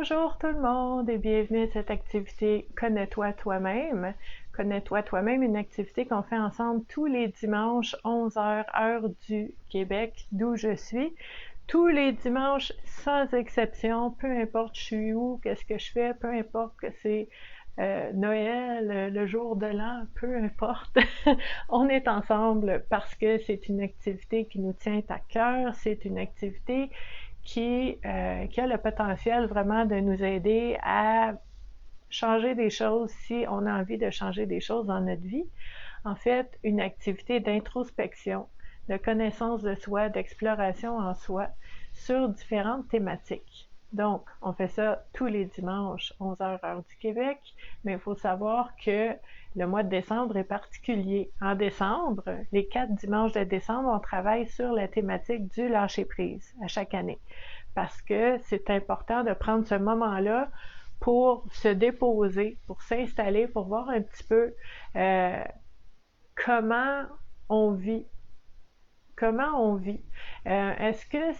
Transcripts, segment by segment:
Bonjour tout le monde et bienvenue à cette activité Connais-toi toi-même. Connais-toi toi-même, une activité qu'on fait ensemble tous les dimanches, 11h, heure du Québec, d'où je suis. Tous les dimanches, sans exception, peu importe je suis où, qu'est-ce que je fais, peu importe que c'est Noël, le jour de l'an, peu importe, on est ensemble parce que c'est une activité qui nous tient à cœur, c'est une activité qui a le potentiel vraiment de nous aider à changer des choses si on a envie de changer des choses dans notre vie. En fait, une activité d'introspection, de connaissance de soi, d'exploration en soi sur différentes thématiques. Donc, on fait ça tous les dimanches, 11h heure du Québec, mais il faut savoir que le mois de décembre est particulier. En décembre, les 4 dimanches de décembre, on travaille sur la thématique du lâcher-prise à chaque année. Parce que c'est important de prendre ce moment-là pour se déposer, pour s'installer, pour voir un petit peu comment on vit. Comment on vit? Est-ce que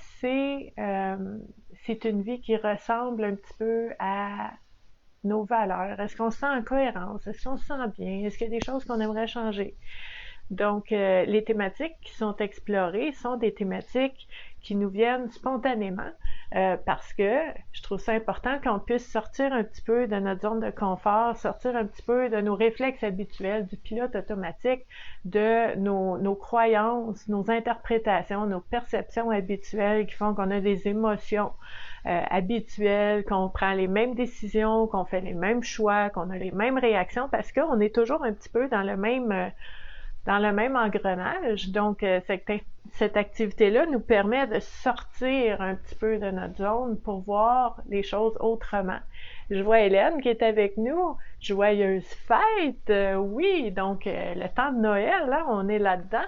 c'est une vie qui ressemble un petit peu à nos valeurs? Est-ce qu'on se sent en cohérence? Est-ce qu'on se sent bien? Est-ce qu'il y a des choses qu'on aimerait changer? Donc, les thématiques qui sont explorées sont des thématiques qui nous viennent spontanément parce que je trouve ça important qu'on puisse sortir un petit peu de notre zone de confort, sortir un petit peu de nos réflexes habituels, du pilote automatique, de nos croyances, nos interprétations, nos perceptions habituelles qui font qu'on a des émotions habituelles, qu'on prend les mêmes décisions, qu'on fait les mêmes choix, qu'on a les mêmes réactions parce qu'on est toujours un petit peu dans le même engrenage. Donc, cette activité-là nous permet de sortir un petit peu de notre zone pour voir les choses autrement. Je vois Hélène qui est avec nous. Joyeuse fête! Oui, donc le temps de Noël, là, on est là-dedans.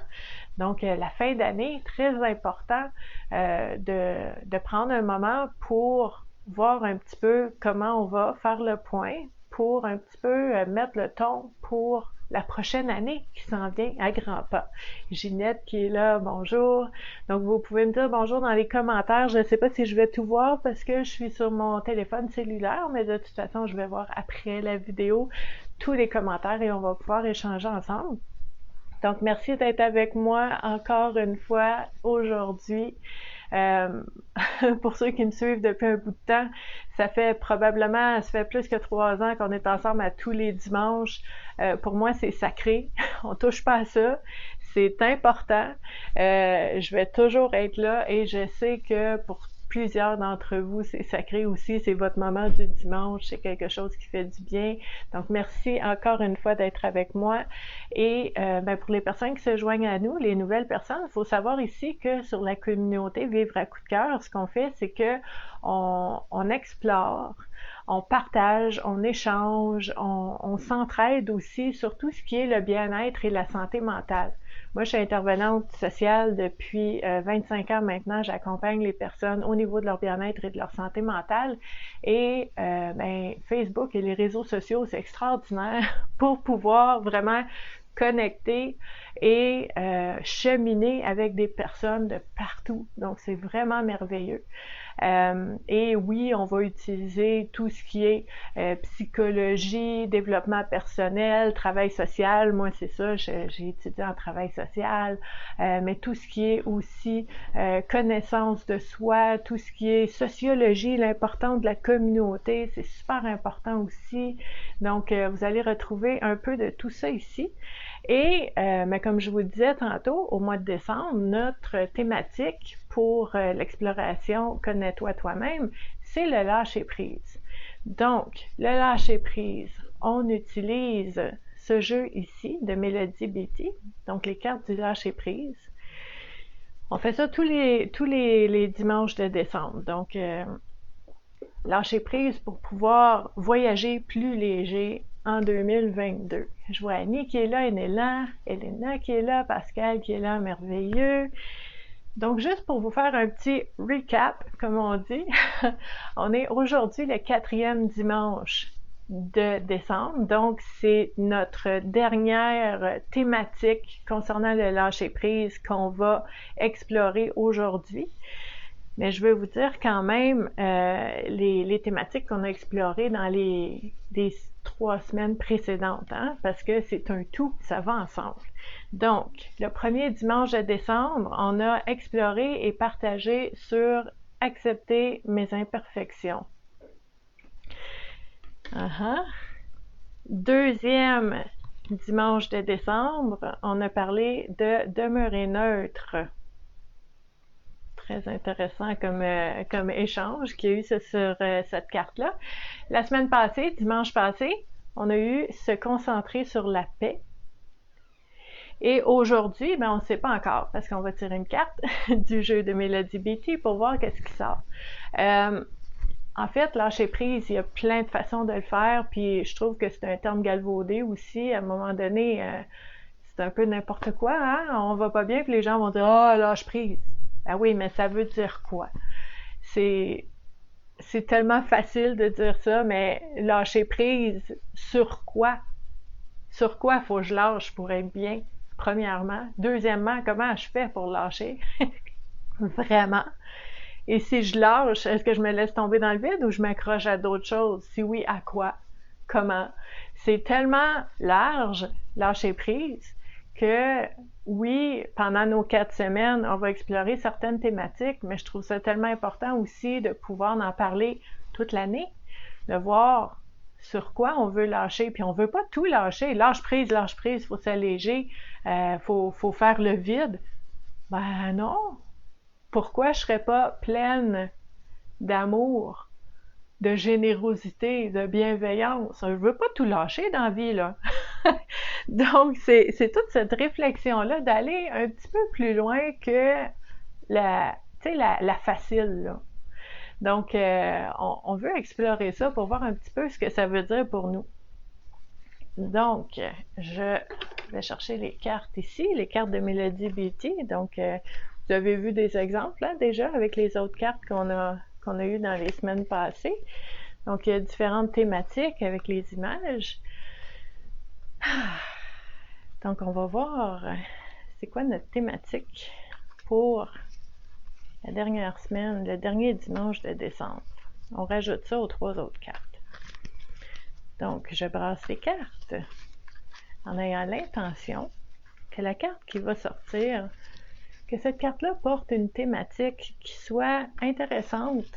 Donc, la fin d'année, très important de prendre un moment pour voir un petit peu comment on va faire le point, pour un petit peu mettre le ton pour la prochaine année qui s'en vient à grands pas. Ginette qui est là, bonjour. Donc, vous pouvez me dire bonjour dans les commentaires. Je ne sais pas si je vais tout voir parce que je suis sur mon téléphone cellulaire, mais de toute façon, je vais voir après la vidéo tous les commentaires et on va pouvoir échanger ensemble. Donc, merci d'être avec moi encore une fois aujourd'hui. Pour ceux qui me suivent depuis un bout de temps, ça fait plus que 3 ans qu'on est ensemble à tous les dimanches. Pour moi, c'est sacré. On touche pas à ça. C'est important. Je vais toujours être là et je sais que pour plusieurs d'entre vous, c'est sacré aussi, c'est votre moment du dimanche, c'est quelque chose qui fait du bien. Donc, merci encore une fois d'être avec moi. Et pour les personnes qui se joignent à nous, les nouvelles personnes, il faut savoir ici que sur la communauté Vivre à coup de cœur, ce qu'on fait, c'est que on explore, on partage, on échange, on s'entraide aussi sur tout ce qui est le bien-être et la santé mentale. Moi, je suis intervenante sociale depuis 25 ans maintenant. J'accompagne les personnes au niveau de leur bien-être et de leur santé mentale. Et Facebook et les réseaux sociaux, c'est extraordinaire pour pouvoir vraiment connecter et cheminer avec des personnes de partout. Donc, c'est vraiment merveilleux. Et oui, on va utiliser tout ce qui est psychologie, développement personnel, travail social. Moi, c'est ça, j'ai étudié en travail social, mais tout ce qui est aussi connaissance de soi, tout ce qui est sociologie, l'importance de la communauté, c'est super important aussi. Donc, vous allez retrouver un peu de tout ça ici. Et mais comme je vous le disais tantôt, au mois de décembre, notre thématique pour l'exploration Connais-toi toi-même, c'est le lâcher-prise. Donc, le lâcher-prise, on utilise ce jeu ici de Mélodie Beatty, donc les cartes du lâcher-prise. On fait ça tous les dimanches de décembre. Donc, lâcher-prise pour pouvoir voyager plus léger en 2022. Je vois Annie qui est là, Elena qui est là, Pascal qui est là, merveilleux. Donc, juste pour vous faire un petit recap, comme on dit, on est aujourd'hui le 4e dimanche de décembre, donc c'est notre dernière thématique concernant le lâcher-prise qu'on va explorer aujourd'hui. Mais je veux vous dire quand même les thématiques qu'on a explorées dans les 3 semaines précédentes, hein, parce que c'est un tout, ça va ensemble. Donc, le premier dimanche de décembre, on a exploré et partagé sur accepter mes imperfections. Deuxième dimanche de décembre, on a parlé de demeurer neutre. Très intéressant comme échange qu'il y a eu sur cette carte-là. La semaine passée, dimanche passé, on a eu se concentrer sur la paix. Et aujourd'hui, ben, on ne sait pas encore parce qu'on va tirer une carte du jeu de Mélodie Beatty pour voir qu'est-ce qui sort. En fait, lâcher prise, il y a plein de façons de le faire, puis je trouve que c'est un terme galvaudé aussi. À un moment donné, c'est un peu n'importe quoi, hein? On va pas bien, puis les gens vont dire « Ah, oh, lâche prise ». Ben oui, mais ça veut dire quoi? C'est tellement facile de dire ça, mais lâcher prise, sur quoi? Sur quoi faut que je lâche pour être bien, premièrement? Deuxièmement, comment je fais pour lâcher? Vraiment? Et si je lâche, est-ce que je me laisse tomber dans le vide ou je m'accroche à d'autres choses? Si oui, à quoi? Comment? C'est tellement large, lâcher prise, que oui, pendant nos 4 semaines, on va explorer certaines thématiques, mais je trouve ça tellement important aussi de pouvoir en parler toute l'année, de voir sur quoi on veut lâcher, puis on veut pas tout lâcher. Lâche prise, faut s'alléger, faut faire le vide. Ben non! Pourquoi je serais pas pleine d'amour, de générosité, de bienveillance? Je veux pas tout lâcher dans la vie, là. Donc, c'est toute cette réflexion-là d'aller un petit peu plus loin que la facile, là. Donc, on veut explorer ça pour voir un petit peu ce que ça veut dire pour nous. Donc, je vais chercher les cartes ici, les cartes de Mélodie Beatty. Donc, vous avez vu des exemples là, déjà avec les autres cartes qu'on a eues dans les semaines passées. Donc, il y a différentes thématiques avec les images. Donc, on va voir c'est quoi notre thématique pour la dernière semaine, le dernier dimanche de décembre. On rajoute ça aux 3 autres cartes. Donc, je brasse les cartes en ayant l'intention que la carte qui va sortir, que cette carte-là porte une thématique qui soit intéressante,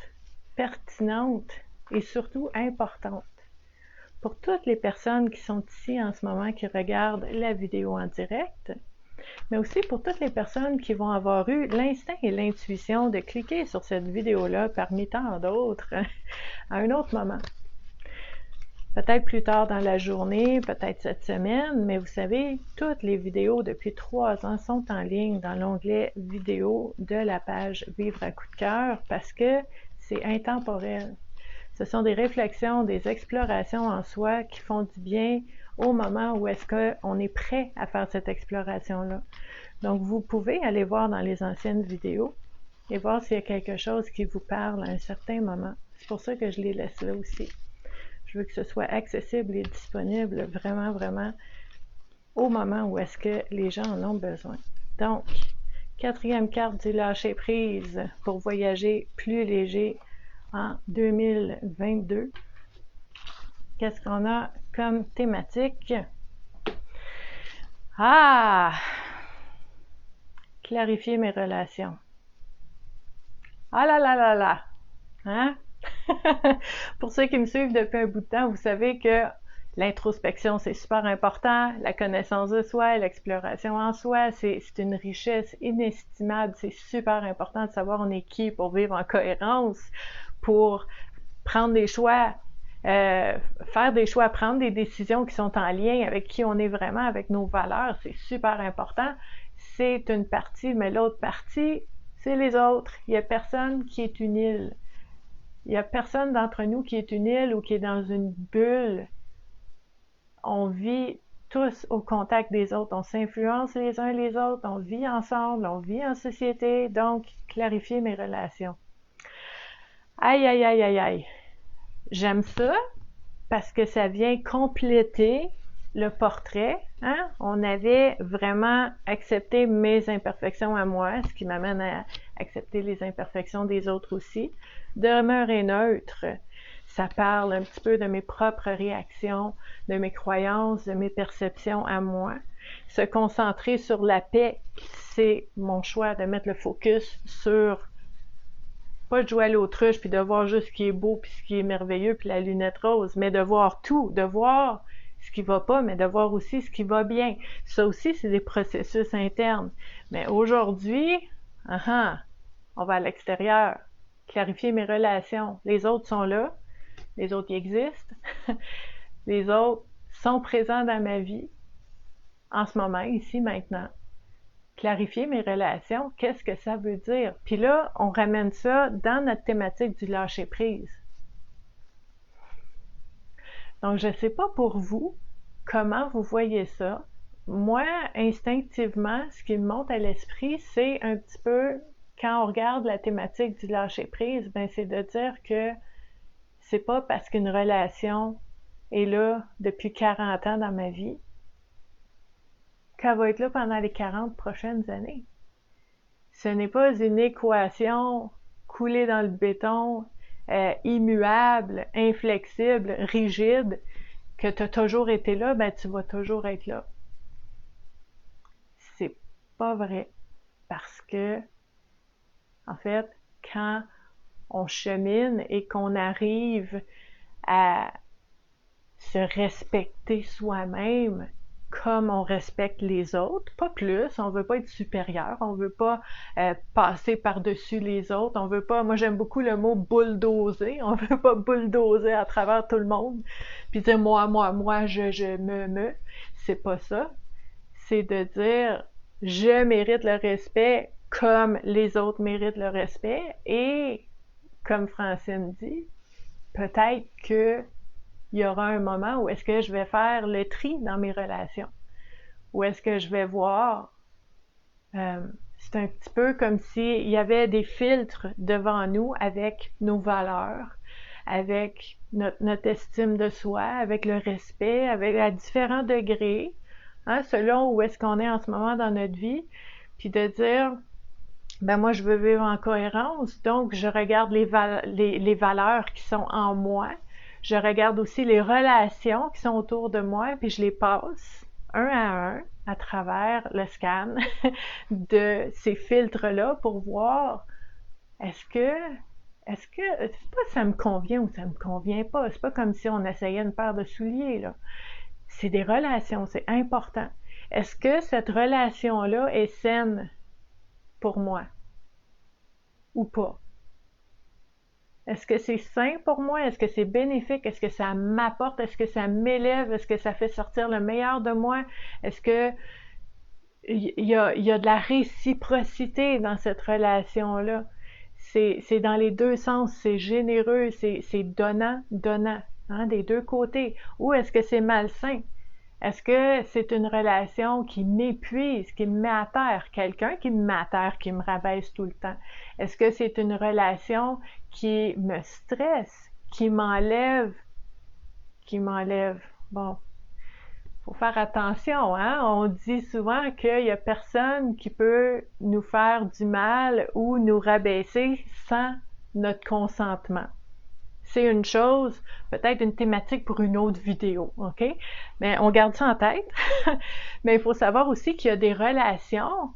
pertinente et surtout importante. Pour toutes les personnes qui sont ici en ce moment, qui regardent la vidéo en direct, mais aussi pour toutes les personnes qui vont avoir eu l'instinct et l'intuition de cliquer sur cette vidéo-là parmi tant d'autres à un autre moment. Peut-être plus tard dans la journée, peut-être cette semaine, mais vous savez, toutes les vidéos depuis 3 ans sont en ligne dans l'onglet vidéo de la page Vivre à coup de cœur parce que c'est intemporel. Ce sont des réflexions, des explorations en soi qui font du bien au moment où est-ce qu'on est prêt à faire cette exploration-là. Donc, vous pouvez aller voir dans les anciennes vidéos et voir s'il y a quelque chose qui vous parle à un certain moment. C'est pour ça que je les laisse là aussi. Je veux que ce soit accessible et disponible vraiment, vraiment au moment où est-ce que les gens en ont besoin. Donc, 4e carte du lâcher prise pour voyager plus léger en 2022. Qu'est-ce qu'on a comme thématique? Clarifier mes relations. Ah là là là là! Hein? Pour ceux qui me suivent depuis un bout de temps, vous savez que l'introspection, c'est super important, la connaissance de soi, l'exploration en soi, c'est une richesse inestimable, c'est super important de savoir on est qui pour vivre en cohérence, pour prendre des choix, faire des choix, prendre des décisions qui sont en lien avec qui on est vraiment, avec nos valeurs, c'est super important. C'est une partie, mais l'autre partie, c'est les autres. Il n'y a personne qui est une île. Il n'y a personne d'entre nous qui est une île ou qui est dans une bulle. On vit tous au contact des autres. On s'influence les uns les autres. On vit ensemble. On vit en société. Donc, clarifier mes relations. Aïe, aïe, aïe, aïe, aïe. J'aime ça parce que ça vient compléter le portrait. Hein? On avait vraiment accepté mes imperfections à moi, ce qui m'amène à accepter les imperfections des autres aussi. Demeurer neutre, ça parle un petit peu de mes propres réactions, de mes croyances, de mes perceptions à moi. Se concentrer sur la paix, c'est mon choix de mettre le focus sur pas de jouer à l'autruche puis de voir juste ce qui est beau puis ce qui est merveilleux puis la lunette rose, mais de voir tout, de voir ce qui va pas, mais de voir aussi ce qui va bien. Ça aussi, c'est des processus internes. Mais aujourd'hui, on va à l'extérieur, clarifier mes relations. Les autres sont là, les autres y existent, les autres sont présents dans ma vie, en ce moment, ici, maintenant. Clarifier mes relations, qu'est-ce que ça veut dire? Puis là, on ramène ça dans notre thématique du lâcher-prise. Donc, je ne sais pas pour vous comment vous voyez ça. Moi, instinctivement, ce qui me monte à l'esprit, c'est un petit peu, quand on regarde la thématique du lâcher-prise, ben c'est de dire que c'est pas parce qu'une relation est là depuis 40 ans dans ma vie qu'elle va être là pendant les 40 prochaines années. Ce n'est pas une équation coulée dans le béton, immuable, inflexible, rigide, que tu as toujours été là, ben tu vas toujours être là. C'est pas vrai. Parce que, en fait, quand on chemine et qu'on arrive à se respecter soi-même comme on respecte les autres, pas plus, on veut pas être supérieur, on veut pas passer par-dessus les autres, on veut pas, moi j'aime beaucoup le mot bulldozer, on veut pas bulldozer à travers tout le monde, puis dire moi, me, c'est pas ça, c'est de dire je mérite le respect comme les autres méritent le respect, et comme Francine dit, peut-être que il y aura un moment où est-ce que je vais faire le tri dans mes relations, où est-ce que je vais voir, c'est un petit peu comme s'il y avait des filtres devant nous avec nos valeurs, avec notre estime de soi, avec le respect, avec à différents degrés, selon où est-ce qu'on est en ce moment dans notre vie, puis de dire ben moi je veux vivre en cohérence, donc je regarde les valeurs qui sont en moi. Je regarde aussi les relations qui sont autour de moi, puis je les passe un à travers le scan de ces filtres-là pour voir est-ce que c'est pas ça me convient ou ça me convient pas. C'est pas comme si on essayait une paire de souliers, là. C'est des relations, c'est important. Est-ce que cette relation-là est saine pour moi ou pas? Est-ce que c'est sain pour moi? Est-ce que c'est bénéfique? Est-ce que ça m'apporte? Est-ce que ça m'élève? Est-ce que ça fait sortir le meilleur de moi? Est-ce que il y a de la réciprocité dans cette relation-là? C'est dans les deux sens, c'est généreux, c'est donnant, des deux côtés. Ou est-ce que c'est malsain? Est-ce que c'est une relation qui m'épuise, qui me met à terre? Quelqu'un qui me met à terre, qui me rabaisse tout le temps? Est-ce que c'est une relation qui me stresse, qui m'enlève? Bon, faut faire attention, hein? On dit souvent qu'il y a personne qui peut nous faire du mal ou nous rabaisser sans notre consentement. C'est une chose, peut-être une thématique pour une autre vidéo, OK? Mais on garde ça en tête. Mais il faut savoir aussi qu'il y a des relations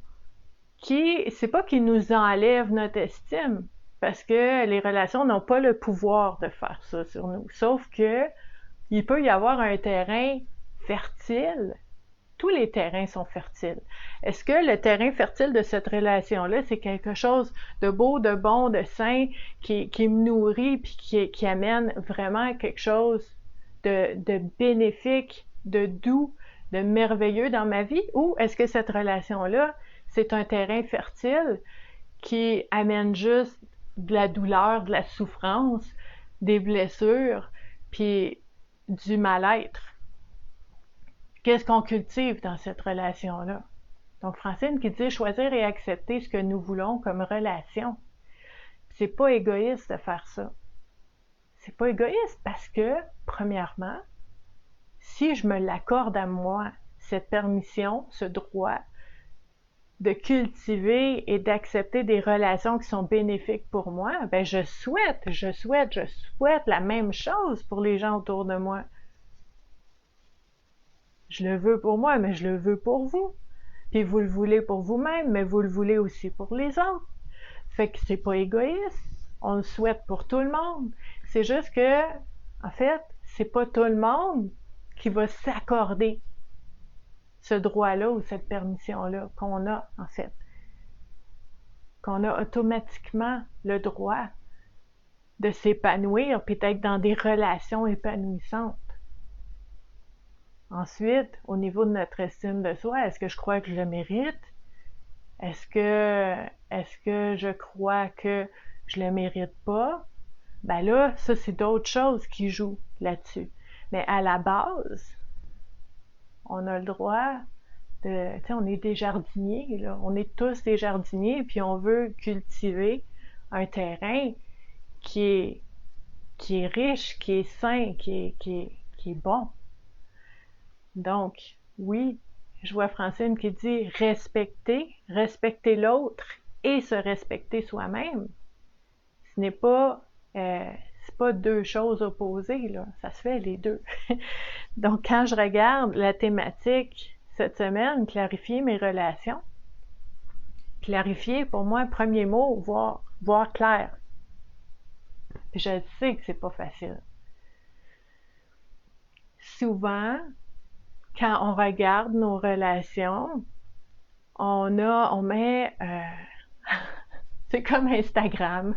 c'est pas qu'ils nous enlèvent notre estime, parce que les relations n'ont pas le pouvoir de faire ça sur nous. Sauf que il peut y avoir un terrain fertile. Tous les terrains sont fertiles. Est-ce que le terrain fertile de cette relation-là, c'est quelque chose de beau, de bon, de sain, qui me nourrit, puis qui amène vraiment quelque chose de bénéfique, de doux, de merveilleux dans ma vie? Ou est-ce que cette relation-là, c'est un terrain fertile qui amène juste de la douleur, de la souffrance, des blessures, puis du mal-être? Qu'est-ce qu'on cultive dans cette relation-là? Donc, Francine qui dit choisir et accepter ce que nous voulons comme relation. C'est pas égoïste de faire ça. C'est pas égoïste parce que, premièrement, si je me l'accorde à moi, cette permission, ce droit de cultiver et d'accepter des relations qui sont bénéfiques pour moi, ben je souhaite la même chose pour les gens autour de moi. Je le veux pour moi, mais je le veux pour vous. Puis vous le voulez pour vous-même, mais vous le voulez aussi pour les autres. Fait que c'est pas égoïste. On le souhaite pour tout le monde. C'est juste que, en fait, c'est pas tout le monde qui va s'accorder ce droit-là ou cette permission-là qu'on a, en fait. Qu'on a automatiquement le droit de s'épanouir, peut-être dans des relations épanouissantes. Ensuite, au niveau de notre estime de soi, est-ce que je crois que je le mérite? Est-ce que je crois que je le mérite pas? Ben là, ça, c'est d'autres choses qui jouent là-dessus. Mais à la base, on a le droit de, tu sais, on est des jardiniers, là. On est tous des jardiniers, puis on veut cultiver un terrain qui est riche, qui est sain, qui est bon. Donc, oui, je vois Francine qui dit respecter l'autre et se respecter soi-même. Ce n'est pas, c'est pas deux choses opposées, là. Ça se fait les deux. Donc, quand je regarde la thématique cette semaine, clarifier mes relations, clarifier, pour moi, premier mot, voir clair. Puis je sais que c'est pas facile. Souvent, quand on regarde nos relations, on met, c'est comme Instagram.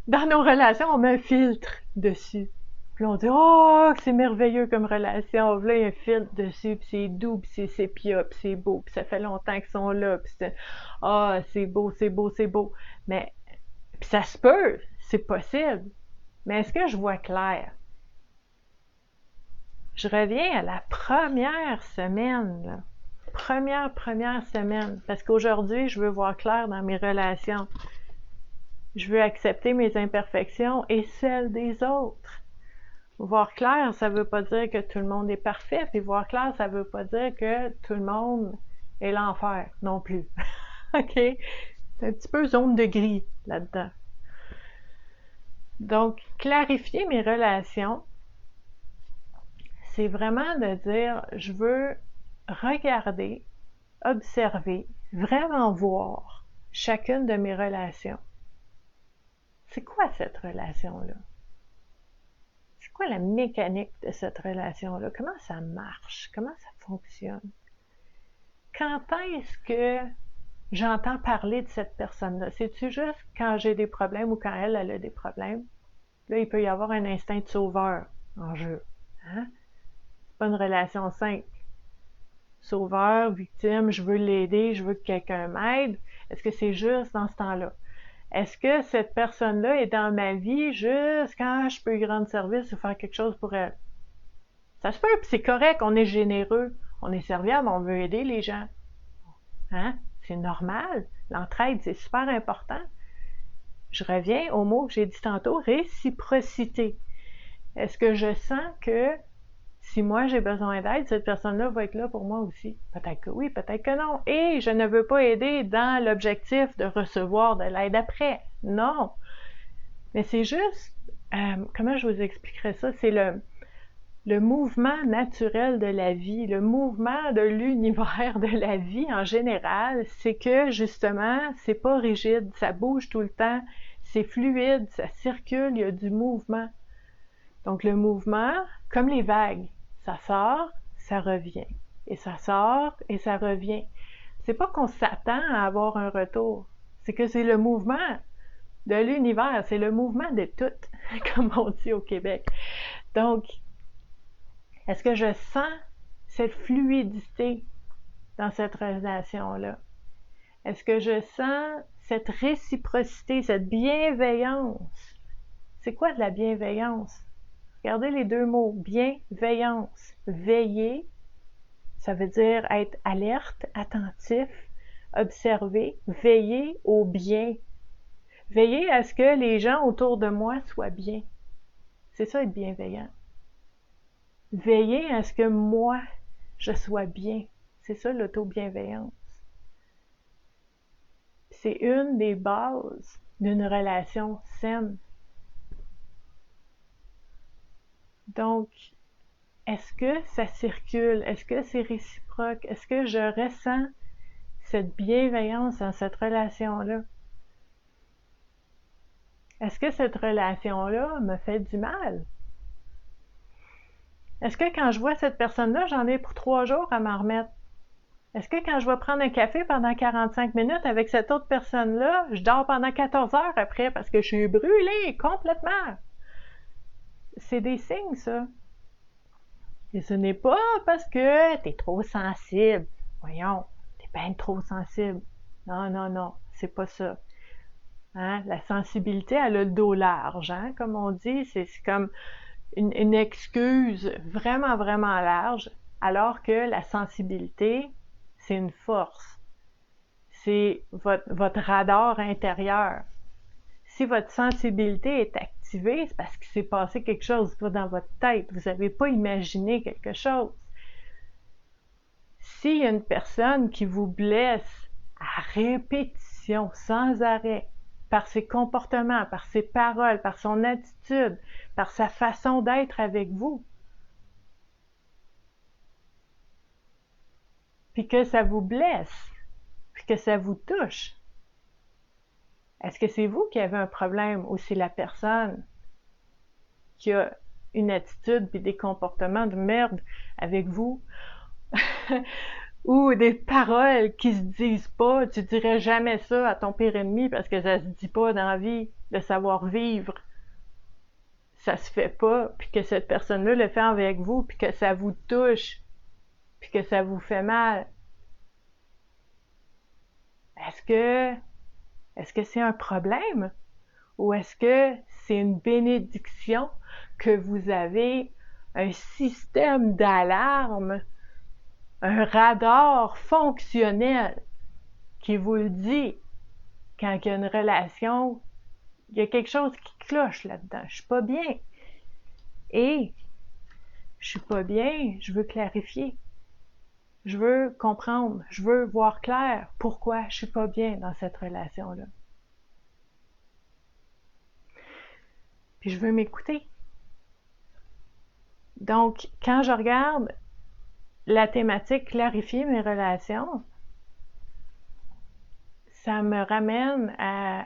Dans nos relations, on met un filtre dessus. Puis on dit, oh, c'est merveilleux comme relation. Puis là, il y a un filtre dessus, puis c'est doux, puis c'est sépia, puis c'est beau, puis ça fait longtemps qu'ils sont là, puis c'est, ah, c'est beau, c'est beau, c'est beau. Mais, puis ça se peut, c'est possible. Mais est-ce que je vois clair? Je reviens à la première semaine, là. Première semaine. Parce qu'aujourd'hui, je veux voir clair dans mes relations. Je veux accepter mes imperfections et celles des autres. Voir clair, ça veut pas dire que tout le monde est parfait, puis voir clair, ça veut pas dire que tout le monde est l'enfer non plus. OK? C'est un petit peu zone de gris là-dedans. Donc, clarifier mes relations, c'est vraiment de dire, je veux regarder, observer, vraiment voir chacune de mes relations. C'est quoi cette relation-là? C'est quoi la mécanique de cette relation-là? Comment ça marche? Comment ça fonctionne? Quand est-ce que j'entends parler de cette personne-là? C'est-tu juste quand j'ai des problèmes ou quand elle a des problèmes? Là, il peut y avoir un instinct de sauveur en jeu. Hein? C'est pas une relation simple. Sauveur, victime, je veux l'aider, je veux que quelqu'un m'aide. Est-ce que c'est juste dans ce temps-là? Est-ce que cette personne-là est dans ma vie juste quand je peux lui rendre service ou faire quelque chose pour elle? Ça se peut, puis c'est correct, on est généreux, on est serviable, on veut aider les gens. Hein? C'est normal. L'entraide, c'est super important. Je reviens au mot que j'ai dit tantôt, réciprocité. Est-ce que je sens que si moi j'ai besoin d'aide, cette personne-là va être là pour moi aussi? Peut-être que oui, peut-être que non. Et je ne veux pas aider dans l'objectif de recevoir de l'aide après. Non. Mais c'est juste, comment je vous expliquerais ça? C'est le mouvement naturel de la vie, le mouvement de l'univers de la vie en général, c'est que justement, c'est pas rigide, ça bouge tout le temps, c'est fluide, ça circule, il y a du mouvement. Donc le mouvement, comme les vagues, ça sort, ça revient. Et ça sort et ça revient. C'est pas qu'on s'attend à avoir un retour, c'est que c'est le mouvement de l'univers, c'est le mouvement de tout, comme on dit au Québec. Donc, est-ce que je sens cette fluidité dans cette relation-là? Est-ce que je sens cette réciprocité, cette bienveillance? C'est quoi de la bienveillance? Regardez les deux mots, bienveillance. Veiller, ça veut dire être alerte, attentif, observer, veiller au bien. Veiller à ce que les gens autour de moi soient bien. C'est ça être bienveillant. Veiller à ce que moi, je sois bien. C'est ça l'auto-bienveillance. c'est une des bases d'une relation saine. Donc, est-ce que ça circule? Est-ce que c'est réciproque? Est-ce que je ressens cette bienveillance dans cette relation-là? Est-ce que cette relation-là me fait du mal? Est-ce que quand je vois cette personne-là, j'en ai pour 3 jours à m'en remettre? Est-ce que quand je vais prendre un café pendant 45 minutes avec cette autre personne-là, je dors pendant 14 heures après parce que je suis brûlée complètement? C'est des signes, ça. Et ce n'est pas parce que t'es trop sensible. Voyons, t'es bien trop sensible. Non, non, non, c'est pas ça. Hein? La sensibilité, elle a le dos large, hein? Comme on dit, c'est comme une excuse vraiment, vraiment large, alors que la sensibilité, c'est une force. C'est votre radar intérieur. Si votre sensibilité est activée, c'est parce qu'il s'est passé quelque chose dans votre tête. Vous n'avez pas imaginé quelque chose. S'il y a une personne qui vous blesse à répétition, sans arrêt, par ses comportements, par ses paroles, par son attitude, par sa façon d'être avec vous, puis que ça vous blesse, puis que ça vous touche, est-ce que c'est vous qui avez un problème ou c'est la personne qui a une attitude puis des comportements de merde avec vous? Ou des paroles qui se disent pas, tu dirais jamais ça à ton pire ennemi parce que ça se dit pas dans la vie, de savoir vivre. Ça se fait pas, puis que cette personne-là le fait avec vous, puis que ça vous touche, puis que ça vous fait mal. Est-ce que c'est un problème? Ou est-ce que c'est une bénédiction que vous avez un système d'alarme, un radar fonctionnel qui vous le dit quand il y a une relation, il y a quelque chose qui cloche là-dedans. Je suis pas bien. Et je suis pas bien, je veux clarifier. Je veux comprendre, je veux voir clair pourquoi je suis pas bien dans cette relation-là. Puis je veux m'écouter. Donc, quand je regarde la thématique clarifier mes relations, ça me ramène à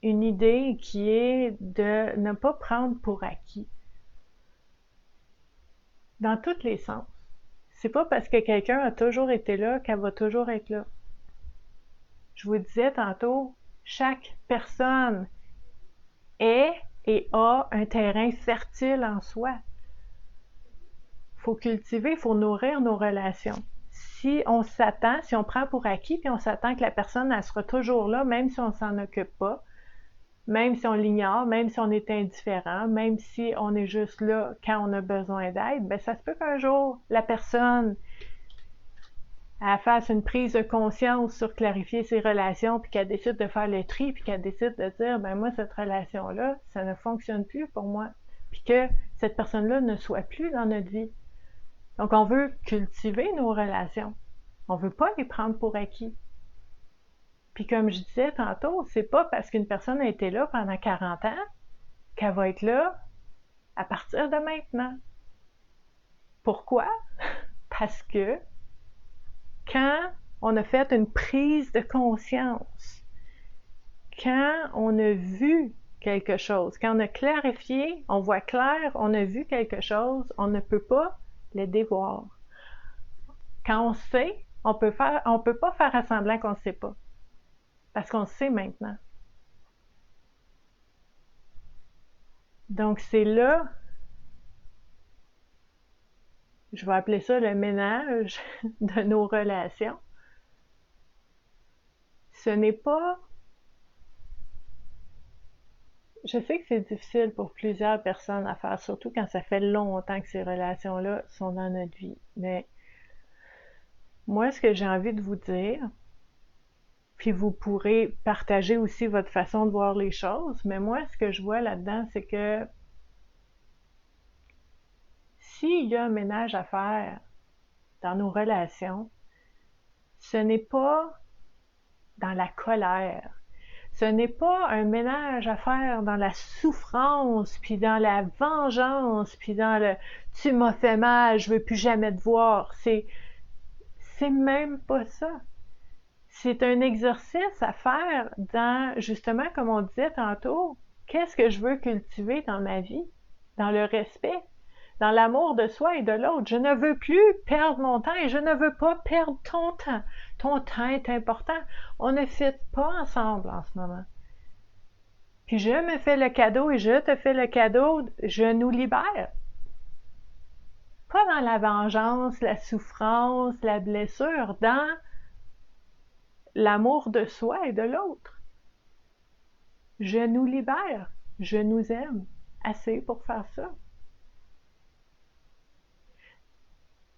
une idée qui est de ne pas prendre pour acquis. Dans tous les sens. C'est pas parce que quelqu'un a toujours été là qu'elle va toujours être là. Je vous disais tantôt, chaque personne est et a un terrain fertile en soi. Il faut cultiver, il faut nourrir nos relations. Si on s'attend, si on prend pour acquis, puis on s'attend que la personne elle sera toujours là, même si on s'en occupe pas, même si on l'ignore, même si on est indifférent, même si on est juste là quand on a besoin d'aide, ben ça se peut qu'un jour, la personne elle fasse une prise de conscience sur clarifier ses relations, puis qu'elle décide de faire le tri, puis qu'elle décide de dire, ben moi, cette relation-là, ça ne fonctionne plus pour moi, puis que cette personne-là ne soit plus dans notre vie. Donc, on veut cultiver nos relations. On veut pas les prendre pour acquis. Puis comme je disais tantôt, c'est pas parce qu'une personne a été là pendant 40 ans qu'elle va être là à partir de maintenant. Pourquoi? Parce que quand on a fait une prise de conscience, quand on a vu quelque chose, quand on a clarifié, on voit clair, on a vu quelque chose, on ne peut pas le dévoir. Quand on sait, on peut pas faire à semblant qu'on ne sait pas. Parce qu'on sait maintenant. Donc c'est là, je vais appeler ça le ménage de nos relations. Ce n'est pas... Je sais que c'est difficile pour plusieurs personnes à faire, surtout quand ça fait longtemps que ces relations-là sont dans notre vie. Mais moi, ce que j'ai envie de vous dire, puis vous pourrez partager aussi votre façon de voir les choses, mais moi, ce que je vois là-dedans, c'est que s'il y a un ménage à faire dans nos relations, ce n'est pas dans la colère. Ce n'est pas un ménage à faire dans la souffrance, puis dans la vengeance, puis dans le « tu m'as fait mal, je veux plus jamais te voir ». C'est même pas ça. C'est un exercice à faire dans, justement, comme on disait tantôt, qu'est-ce que je veux cultiver dans ma vie? Dans le respect, dans l'amour de soi et de l'autre. Je ne veux plus perdre mon temps et je ne veux pas perdre ton temps. Ton temps est important. On ne fit pas ensemble en ce moment. Puis je me fais le cadeau et je te fais le cadeau, je nous libère. Pas dans la vengeance, la souffrance, la blessure, dans l'amour de soi et de l'autre. Je nous libère, je nous aime assez pour faire ça.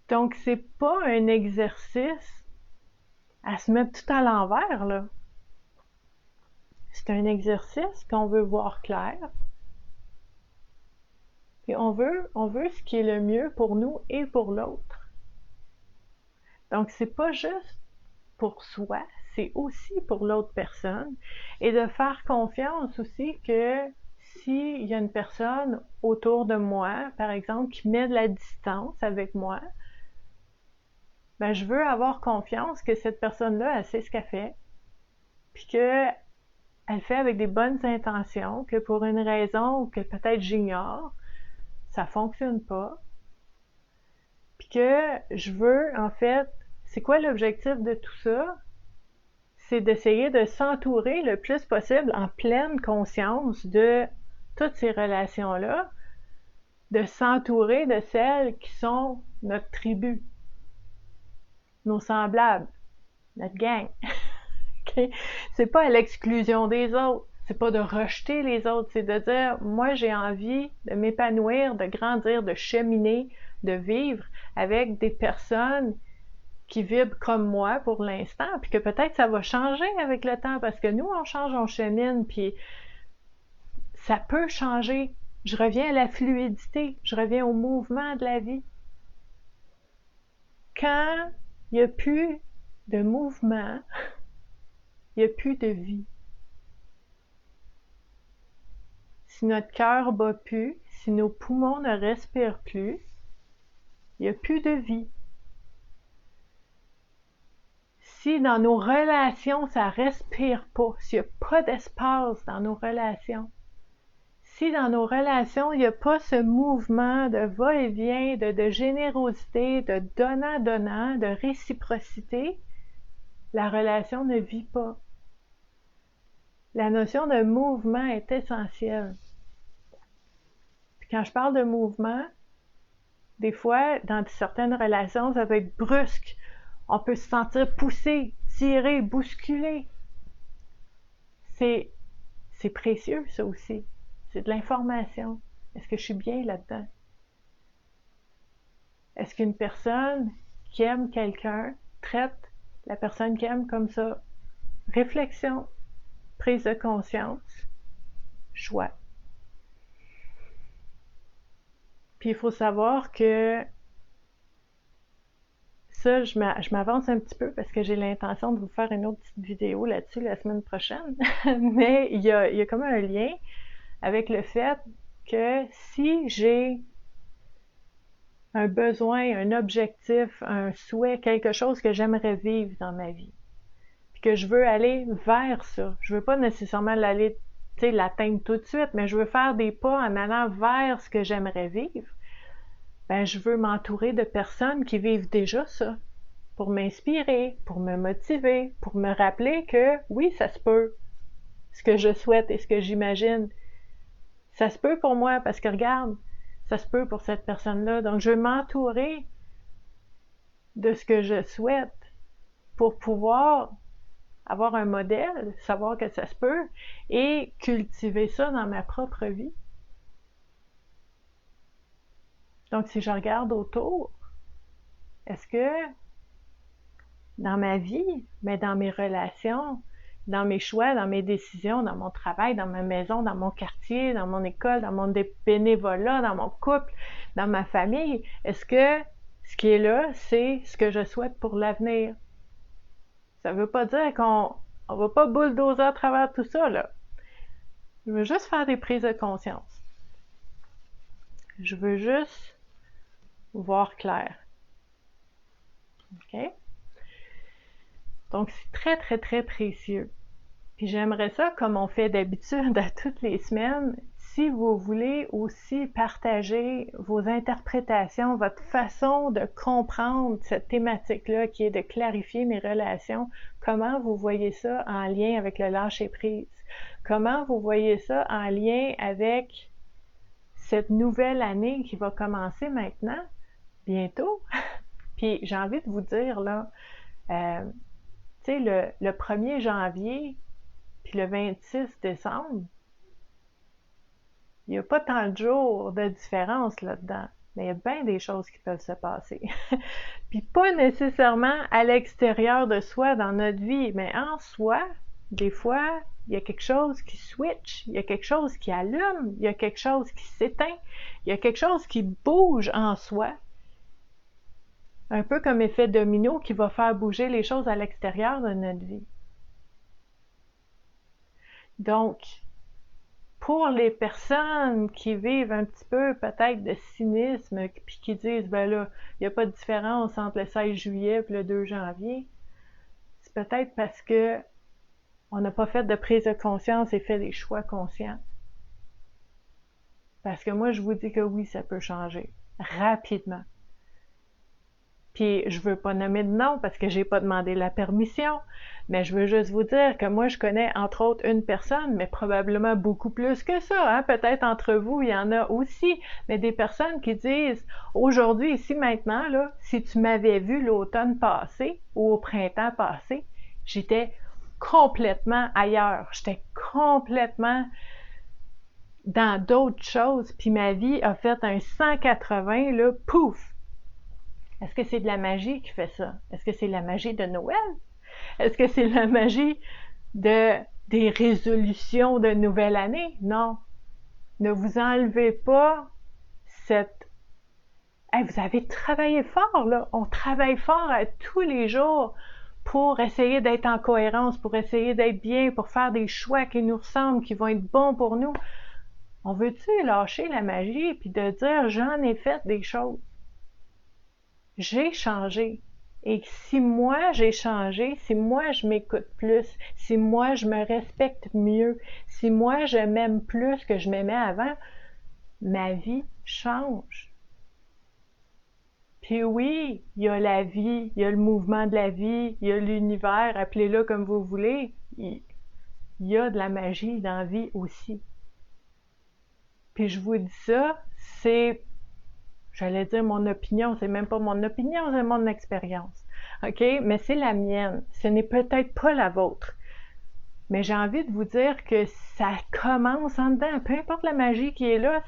Donc, c'est pas un exercice à se mettre tout à l'envers, là. C'est un exercice qu'on veut voir clair. Puis on veut ce qui est le mieux pour nous et pour l'autre. Donc, c'est pas juste pour soi, c'est aussi pour l'autre personne. Et de faire confiance aussi que s'il y a une personne autour de moi, par exemple, qui met de la distance avec moi, ben je veux avoir confiance que cette personne-là, elle sait ce qu'elle fait, puis qu'elle fait avec des bonnes intentions, que pour une raison que peut-être j'ignore, ça fonctionne pas, puis que je veux, en fait, c'est quoi l'objectif de tout ça? C'est d'essayer de s'entourer le plus possible en pleine conscience de toutes ces relations-là, de s'entourer de celles qui sont notre tribu, nos semblables, notre gang. Okay? C'est pas à l'exclusion des autres, c'est pas de rejeter les autres, c'est de dire, moi j'ai envie de m'épanouir, de grandir, de cheminer, de vivre avec des personnes qui vibrent comme moi pour l'instant, puis que peut-être ça va changer avec le temps, parce que nous, on change, on chemine, puis ça peut changer. Je reviens à la fluidité, je reviens au mouvement de la vie. Quand il n'y a plus de mouvement, il n'y a plus de vie. Si notre cœur bat plus, si nos poumons ne respirent plus, il n'y a plus de vie. Si dans nos relations, ça respire pas, s'il n'y a pas d'espace dans nos relations, si dans nos relations, il n'y a pas ce mouvement de va-et-vient, de générosité, de donnant-donnant, de réciprocité, la relation ne vit pas. La notion de mouvement est essentielle. Puis quand je parle de mouvement, des fois, dans certaines relations, ça peut être brusque. On peut se sentir poussé, tiré, bousculé. C'est précieux, ça aussi. C'est de l'information. Est-ce que je suis bien là-dedans? Est-ce qu'une personne qui aime quelqu'un traite la personne qui aime comme ça? Réflexion, prise de conscience, choix. Puis il faut savoir que ça, je m'avance un petit peu parce que j'ai l'intention de vous faire une autre petite vidéo là-dessus la semaine prochaine. Mais il y a comme un lien avec le fait que si j'ai un besoin, un objectif, un souhait, quelque chose que j'aimerais vivre dans ma vie, puis que je veux aller vers ça, je veux pas nécessairement l'atteindre tout de suite, mais je veux faire des pas en allant vers ce que j'aimerais vivre, ben je veux m'entourer de personnes qui vivent déjà ça, pour m'inspirer, pour me motiver, pour me rappeler que oui, ça se peut, ce que je souhaite et ce que j'imagine, ça se peut pour moi, parce que regarde, ça se peut pour cette personne-là. Donc, je veux m'entourer de ce que je souhaite pour pouvoir avoir un modèle, savoir que ça se peut, et cultiver ça dans ma propre vie. Donc, si je regarde autour, est-ce que dans ma vie, mais dans mes relations, dans mes choix, dans mes décisions, dans mon travail, dans ma maison, dans mon quartier, dans mon école, dans mon bénévolat, dans mon couple, dans ma famille, est-ce que ce qui est là, c'est ce que je souhaite pour l'avenir? Ça veut pas dire qu'on On va pas bulldozer à travers tout ça, là. Je veux juste faire des prises de conscience. Je veux juste voir clair. OK? Donc, c'est très, très, très précieux. Puis j'aimerais ça, comme on fait d'habitude à toutes les semaines, si vous voulez aussi partager vos interprétations, votre façon de comprendre cette thématique-là qui est de clarifier mes relations, comment vous voyez ça en lien avec le lâcher-prise? Comment vous voyez ça en lien avec cette nouvelle année qui va commencer maintenant, bientôt? Puis j'ai envie de vous dire, là, tu sais, le 1er janvier, puis le 26 décembre, il n'y a pas tant de jours de différence là-dedans, mais il y a bien des choses qui peuvent se passer. Puis pas nécessairement à l'extérieur de soi dans notre vie, mais en soi, des fois, il y a quelque chose qui switch, il y a quelque chose qui allume, il y a quelque chose qui s'éteint, il y a quelque chose qui bouge en soi. Un peu comme effet domino qui va faire bouger les choses à l'extérieur de notre vie. Donc, pour les personnes qui vivent un petit peu peut-être de cynisme, puis qui disent, ben là, il n'y a pas de différence entre le 16 juillet et le 2 janvier, c'est peut-être parce que on n'a pas fait de prise de conscience et fait des choix conscients. Parce que moi, je vous dis que oui, ça peut changer rapidement. Puis je veux pas nommer de nom parce que j'ai pas demandé la permission, mais je veux juste vous dire que moi je connais entre autres une personne, mais probablement beaucoup plus que ça, hein? Peut-être entre vous il y en a aussi, mais des personnes qui disent aujourd'hui, ici maintenant, là, si tu m'avais vu l'automne passé ou au printemps passé, j'étais complètement ailleurs, j'étais complètement dans d'autres choses, puis ma vie a fait un 180, là, pouf! Est-ce que c'est de la magie qui fait ça? Est-ce que c'est la magie de Noël? Est-ce que c'est la magie des résolutions de nouvelle année? Non. Ne vous enlevez pas cette... Hey, vous avez travaillé fort, là. On travaille fort tous les jours pour essayer d'être en cohérence, pour essayer d'être bien, pour faire des choix qui nous ressemblent, qui vont être bons pour nous. On veut-tu lâcher la magie puis de dire j'en ai fait des choses? J'ai changé. Et si moi j'ai changé, si moi je m'écoute plus, si moi je me respecte mieux, si moi je m'aime plus que je m'aimais avant, ma vie change. Puis oui, il y a la vie, il y a le mouvement de la vie, il y a l'univers, appelez-le comme vous voulez. Il y a de la magie dans la vie aussi. Puis je vous dis ça, c'est... J'allais dire mon opinion, c'est même pas mon opinion, c'est mon expérience. OK? Mais c'est la mienne. Ce n'est peut-être pas la vôtre. Mais j'ai envie de vous dire que ça commence en dedans. Peu importe la magie qui est là,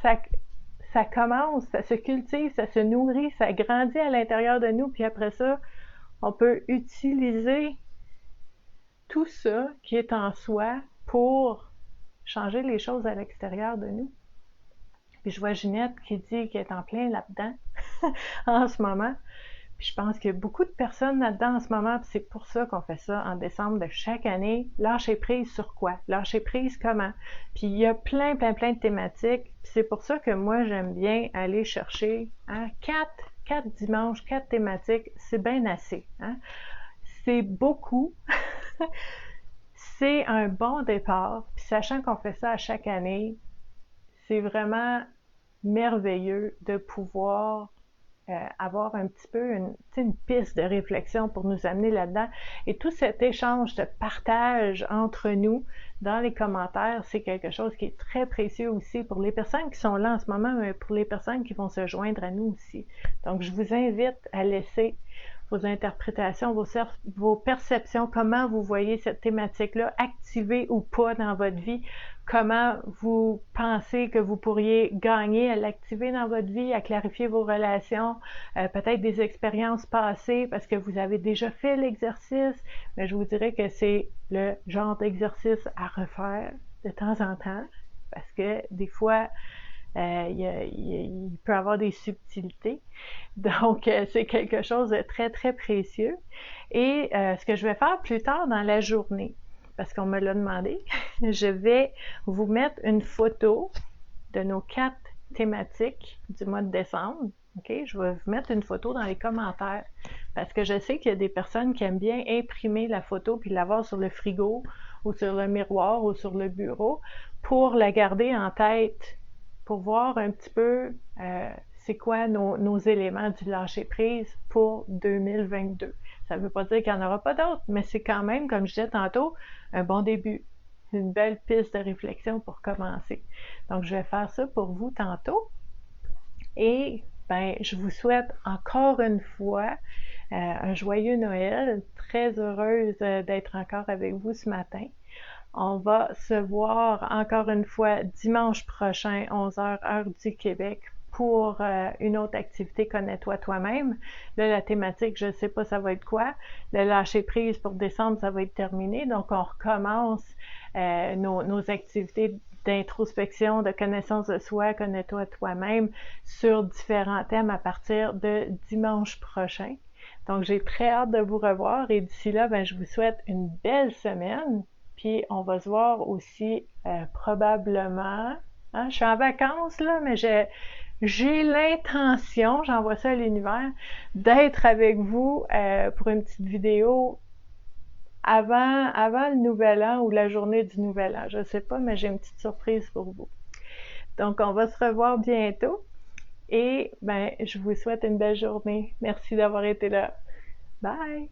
ça commence, ça se cultive, ça se nourrit, ça grandit à l'intérieur de nous. Puis après ça, on peut utiliser tout ça qui est en soi pour changer les choses à l'extérieur de nous. Puis je vois Ginette qui dit qu'elle est en plein là-dedans en ce moment. Puis je pense qu'il y a beaucoup de personnes là-dedans en ce moment, puis c'est pour ça qu'on fait ça en décembre de chaque année. Lâcher prise sur quoi? Lâcher prise comment? Puis il y a plein de thématiques. Puis c'est pour ça que moi, j'aime bien aller chercher hein, 4 dimanches, 4 thématiques. C'est bien assez. Hein? C'est beaucoup. C'est un bon départ. Puis sachant qu'on fait ça à chaque année, c'est vraiment merveilleux de pouvoir avoir un petit peu une piste de réflexion pour nous amener là-dedans. Et tout cet échange de partage entre nous dans les commentaires, c'est quelque chose qui est très précieux aussi pour les personnes qui sont là en ce moment, mais pour les personnes qui vont se joindre à nous aussi. Donc, je vous invite à laisser vos interprétations, vos perceptions, comment vous voyez cette thématique-là activée ou pas dans votre vie, comment vous pensez que vous pourriez gagner à l'activer dans votre vie, à clarifier vos relations, peut-être des expériences passées parce que vous avez déjà fait l'exercice, mais je vous dirais que c'est le genre d'exercice à refaire de temps en temps parce que des fois, il peut y avoir des subtilités. Donc, c'est quelque chose de très, très précieux. Et ce que je vais faire plus tard dans la journée, parce qu'on me l'a demandé, je vais vous mettre une photo de nos 4 thématiques du mois de décembre. OK? Je vais vous mettre une photo dans les commentaires parce que je sais qu'il y a des personnes qui aiment bien imprimer la photo puis l'avoir sur le frigo ou sur le miroir ou sur le bureau pour la garder en tête, pour voir un petit peu c'est quoi nos éléments du lâcher-prise pour 2022. Ça ne veut pas dire qu'il n'y en aura pas d'autres, mais c'est quand même, comme je disais tantôt, un bon début, une belle piste de réflexion pour commencer. Donc, je vais faire ça pour vous tantôt. Et ben, je vous souhaite encore une fois un joyeux Noël. Très heureuse d'être encore avec vous ce matin. On va se voir encore une fois dimanche prochain, 11h, heure du Québec, pour une autre activité Connais-toi toi-même. Là, la thématique, je ne sais pas ça va être quoi. Le lâcher-prise pour décembre, ça va être terminé. Donc, on recommence nos activités d'introspection, de connaissance de soi, connais-toi toi-même, sur différents thèmes à partir de dimanche prochain. Donc, j'ai très hâte de vous revoir et d'ici là, ben, je vous souhaite une belle semaine. Puis, on va se voir aussi probablement. Hein, je suis en vacances, là, mais j'ai l'intention, j'envoie ça à l'univers, d'être avec vous pour une petite vidéo avant le nouvel an ou la journée du nouvel an. Je sais pas, mais j'ai une petite surprise pour vous. Donc, on va se revoir bientôt et ben, je vous souhaite une belle journée. Merci d'avoir été là. Bye!